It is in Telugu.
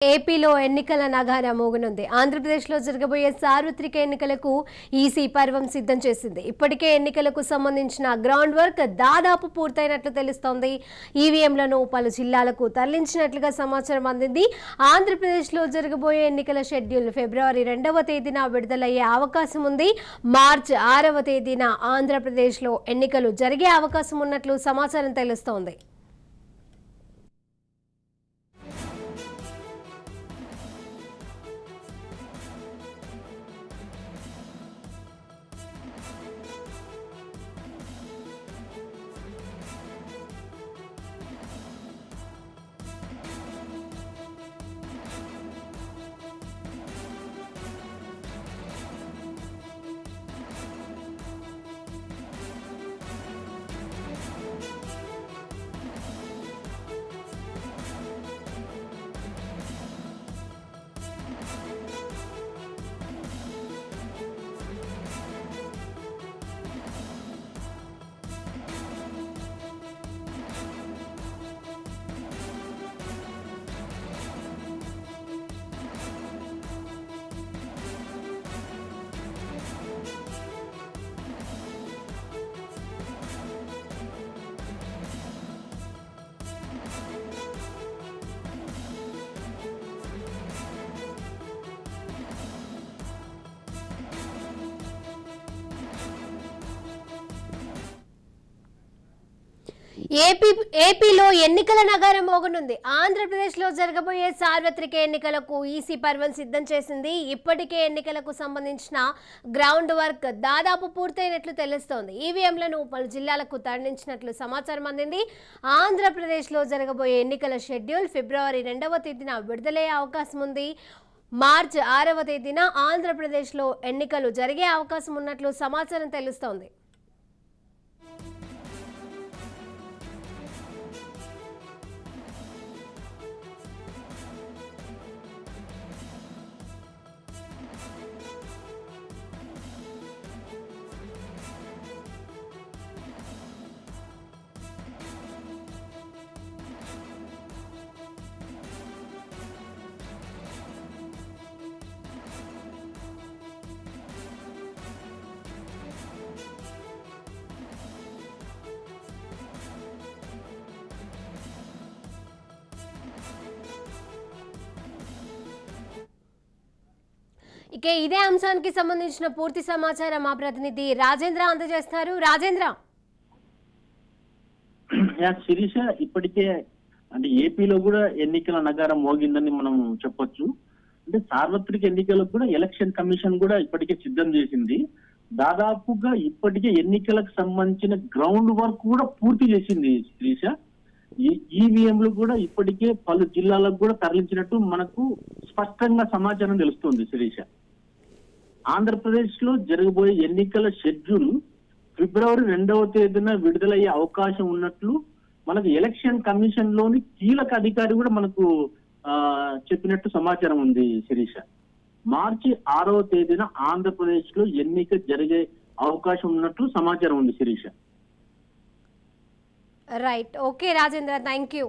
ఏపీలో ఎన్నికల నగారా మోగనుంది. ఆంధ్రప్రదేశ్లో జరగబోయే సార్వత్రిక ఎన్నికలకు ఈసీ పర్వం సిద్ధం చేసింది. ఇప్పటికే ఎన్నికలకు సంబంధించిన గ్రౌండ్ వర్క్ దాదాపు పూర్తయినట్లు తెలుస్తోంది. ఈవీఎంలను పలు జిల్లాలకు తరలించినట్లుగా సమాచారం అందింది. ఆంధ్రప్రదేశ్లో జరగబోయే ఎన్నికల షెడ్యూల్ ఫిబ్రవరి 2వ తేదీన విడుదలయ్యే అవకాశం ఉంది. మార్చి 6వ తేదీన ఆంధ్రప్రదేశ్లో ఎన్నికలు జరిగే అవకాశం ఉన్నట్లు సమాచారం తెలుస్తోంది. ఏపీలో ఎన్నికల నగారం మోగనుంది. ఆంధ్రప్రదేశ్లో జరగబోయే సార్వత్రిక ఎన్నికలకు ఈసీ పర్వం సిద్ధం చేసింది. ఇప్పటికే ఎన్నికలకు సంబంధించిన గ్రౌండ్ వర్క్ దాదాపు పూర్తయినట్లు తెలుస్తోంది. ఈవీఎంలను పలు జిల్లాలకు తరలించినట్లు సమాచారం అందింది. ఆంధ్రప్రదేశ్లో జరగబోయే ఎన్నికల షెడ్యూల్ ఫిబ్రవరి 2వ తేదీన విడుదలయ్యే అవకాశం ఉంది. మార్చి 6వ తేదీన ఆంధ్రప్రదేశ్లో ఎన్నికలు జరిగే అవకాశం ఉన్నట్లు సమాచారం తెలుస్తోంది. ఇక ఇదే అంశానికి సంబంధించిన పూర్తి సమాచారం మా ప్రతినిధి రాజేంద్ర అందజేస్తారు. రాజేంద్ర, శిరీష, ఇప్పటికే అంటే ఏపీలో కూడా ఎన్నికల నగారం మోగిందని మనం చెప్పొచ్చు. అంటే సార్వత్రిక ఎన్నికలకు కూడా ఎలక్షన్ కమిషన్ కూడా ఇప్పటికే సిద్ధం చేసింది. దాదాపుగా ఇప్పటికే ఎన్నికలకు సంబంధించిన గ్రౌండ్ వర్క్ కూడా పూర్తి చేసింది శిరీష. ఈవీఎంలు కూడా ఇప్పటికే పలు జిల్లాలకు కూడా తరలించినట్టు మనకు స్పష్టంగా సమాచారం తెలుస్తుంది శిరీష. ఆంధ్రప్రదేశ్ లో జరగబోయే ఎన్నికల షెడ్యూల్ ఫిబ్రవరి 2వ తేదీన విడుదలయ్యే అవకాశం ఉన్నట్లు మనకు ఎలక్షన్ కమిషన్ లోని కీలక అధికారి కూడా మనకు చెప్పినట్టు సమాచారం ఉంది శిరీష. మార్చి 6వ తేదీన ఆంధ్రప్రదేశ్ లో ఎన్నిక జరిగే అవకాశం ఉన్నట్లు సమాచారం ఉంది Shirisha. Right, okay Rajendra, thank you.